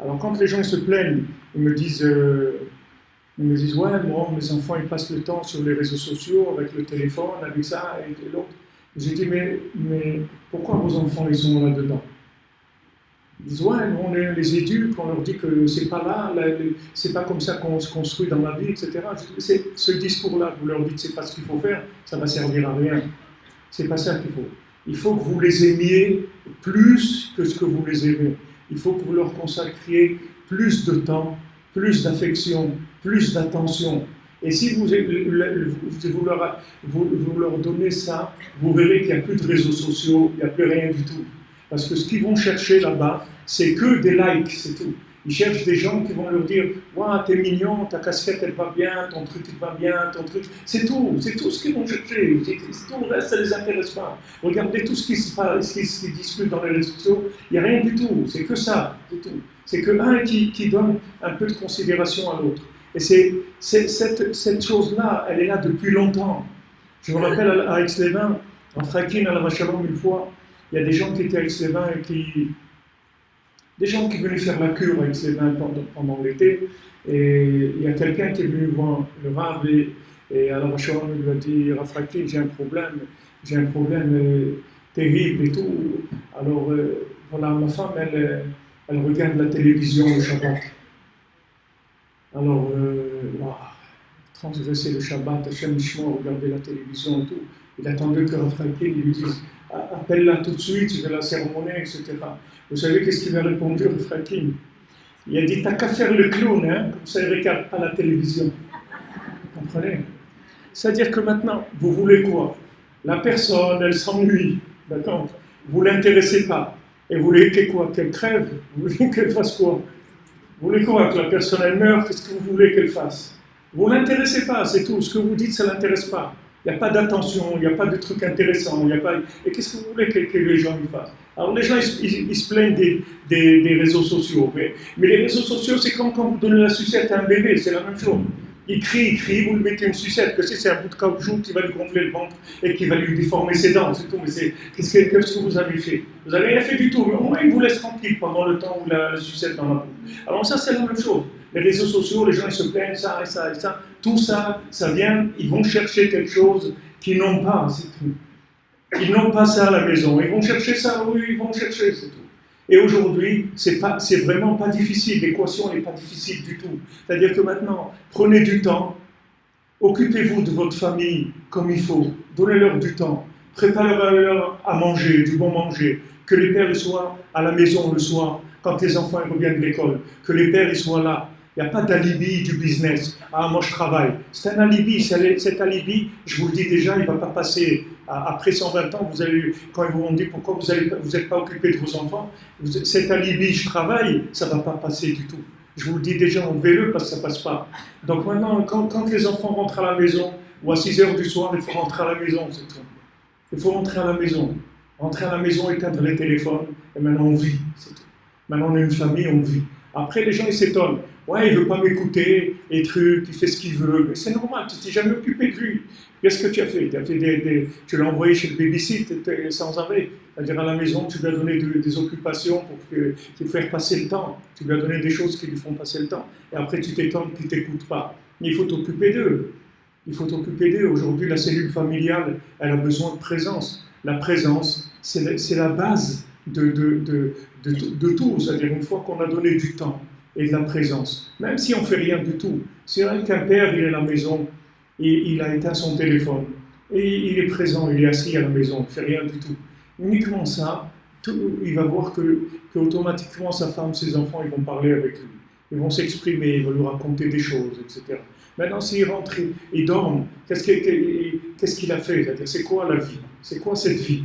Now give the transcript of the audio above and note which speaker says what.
Speaker 1: Alors quand les gens se plaignent, ils me disent ouais, moi, mes enfants ils passent le temps sur les réseaux sociaux, avec le téléphone, avec ça et l'autre. J'ai dit mais pourquoi vos enfants ils sont là-dedans? Ils disent ouais, nous, on les éduque, on leur dit que c'est pas c'est pas comme ça qu'on se construit dans la vie, etc. C'est ce discours-là, vous leur dites c'est pas ce qu'il faut faire, ça va servir à rien. C'est pas ça qu'il faut. Il faut que vous les aimiez plus que ce que vous les aimez. Il faut que vous leur consacriez plus de temps, plus d'affection, plus d'attention. Et si vous leur donnez ça, vous verrez qu'il n'y a plus de réseaux sociaux, il n'y a plus rien du tout. Parce que ce qu'ils vont chercher là-bas, c'est que des likes, c'est tout. Ils cherchent des gens qui vont leur dire « Waouh, t'es mignon, ta casquette elle va bien, ton truc il va bien, ton truc... » C'est tout ce qu'ils vont chercher. Tout le reste, ça ne les intéresse pas. Regardez tout ce qui se passe, ce qui se discute dans les réseaux sociaux, il n'y a rien du tout. C'est que ça, c'est tout. C'est que un qui donne un peu de considération à l'autre. Et cette chose-là, elle est là depuis longtemps. Je me rappelle à Aix-les-Bains, en Fraquine, à la Vachalom, une fois, il y a des gens qui étaient à Aix-les-Bains et des gens qui venaient faire la cure à Aix-les-Bains pendant l'été. Et il y a quelqu'un qui est venu voir le Rav et à la Vachalom, il lui a dit Rafraquine, j'ai un problème terrible et tout. Alors, voilà, ma femme, elle regarde la télévision le Shabbat. Alors, transgresser le Shabbat, Hachem Mishmo, regarder la télévision et tout. Il attendait que Raphaël lui dise appelle-la tout de suite, je vais la sermonner, etc. Vous savez qu'est-ce qu'il a répondu, Raphaël? Il a dit t'as qu'à faire le clown, hein, comme ça il ne regarde pas la télévision. Vous comprenez? C'est-à-dire que maintenant, vous voulez quoi? La personne, elle s'ennuie, d'accord? Vous ne l'intéressez pas. Et vous voulez qu'elle crève? Vous voulez qu'elle fasse quoi? Vous voulez quoi? Que la personne elle meure? Qu'est-ce que vous voulez qu'elle fasse? Vous ne l'intéressez pas, c'est tout. Ce que vous dites, ça ne l'intéresse pas. Il n'y a pas d'attention, il n'y a pas de trucs intéressants. Et qu'est-ce que vous voulez que les gens y fassent? Alors les gens, ils se plaignent des réseaux sociaux. Mais les réseaux sociaux, c'est comme quand vous donnez la sucette à un bébé, c'est la même chose. Il crie, vous lui mettez une sucette, que c'est un bout de caoutchouc qui va lui gonfler le ventre et qui va lui déformer ses dents, c'est tout. Mais qu'est-ce que vous avez fait? Vous n'avez rien fait du tout, mais au moins il vous laisse tranquille pendant le temps où la sucette dans la bouche. Alors ça, c'est la même chose. Les réseaux sociaux, les gens ils se plaignent, ça et ça et ça. Tout ça, ça vient, ils vont chercher quelque chose qu'ils n'ont pas, c'est tout. Ils n'ont pas ça à la maison, ils vont chercher ça, oui, ils vont chercher, c'est tout. Et aujourd'hui, c'est vraiment pas difficile, l'équation n'est pas difficile du tout. C'est-à-dire que maintenant, prenez du temps, occupez-vous de votre famille comme il faut, donnez-leur du temps, préparez-leur à manger, du bon manger, que les pères soient à la maison le soir, quand les enfants reviennent de l'école, que les pères soient là. Il n'y a pas d'alibi du business. Ah, moi je travaille. C'est un alibi. Cet alibi, je vous le dis déjà, il ne va pas passer. Après 120 ans, quand ils vous vont dire pourquoi vous n'êtes pas occupé de vos enfants, cet alibi, je travaille, ça ne va pas passer du tout. Je vous le dis déjà, enlevez-le parce que ça ne passe pas. Donc maintenant, quand les enfants rentrent à la maison, ou à 6 heures du soir, il faut rentrer à la maison, c'est tout. Il faut rentrer à la maison. Rentrer à la maison, éteindre les téléphones, et maintenant on vit, c'est tout. Maintenant on est une famille, on vit. Après, les gens, ils s'étonnent. Ouais, il ne veut pas m'écouter, et trucs, il fait ce qu'il veut. Mais c'est normal, tu ne t'es jamais occupé de lui. Qu'est-ce que tu as fait? Tu l'as envoyé chez le babysit sans arrêt. C'est-à-dire à la maison, tu lui as donné des occupations pour faire passer le temps. Tu lui as donné des choses qui lui font passer le temps. Et après, tu t'étonnes qu'il ne t'écoute pas. Mais il faut t'occuper d'eux. Il faut t'occuper d'eux. Aujourd'hui, la cellule familiale, elle a besoin de présence. La présence, c'est la base de tout. C'est-à-dire une fois qu'on a donné du temps et de la présence, même si on ne fait rien du tout. C'est vrai qu'un père, il est à la maison, et il a éteint son téléphone, et il est présent, il est assis à la maison, il ne fait rien du tout. Uniquement ça, il va voir qu'automatiquement sa femme, ses enfants, ils vont parler avec lui. Ils vont s'exprimer, ils vont lui raconter des choses, etc. Maintenant, s'il rentre et dorme, qu'est-ce qu'il a fait? C'est-à-dire, c'est quoi la vie? C'est quoi cette vie?